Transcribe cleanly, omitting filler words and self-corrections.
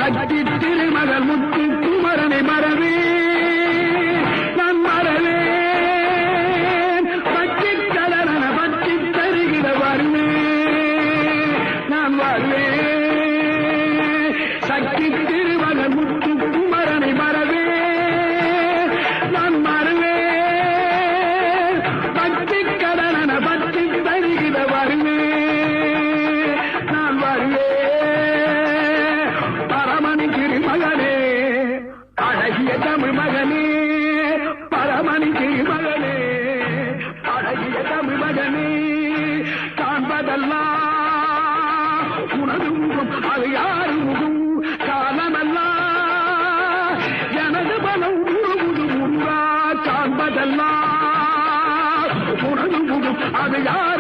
சக்தி திருமகள் முத்து குமரனை மறவே நான் மறவேன் பற்றி கடன பற்றி தருகிற வருவேன் நான் வருவேன் சக்தி திருமகள் முத்து குமரனை மறவே நான் மறவேன் பற்றி கடன பற்றி தருகிற வருவேன் நான் வருவேன் பரமணி திருமகனே அழகிய தமிழ் மகனே பரமணி திருமகனே அழகிய தமிழ் மகனே காண்பதெல்லாம் உனது முகம் அது யாரு முகம் காலமெல்லாம் எனது பலம் முழுமுது முருகா காண்பதெல்லாம் உனது முகம் அது யார்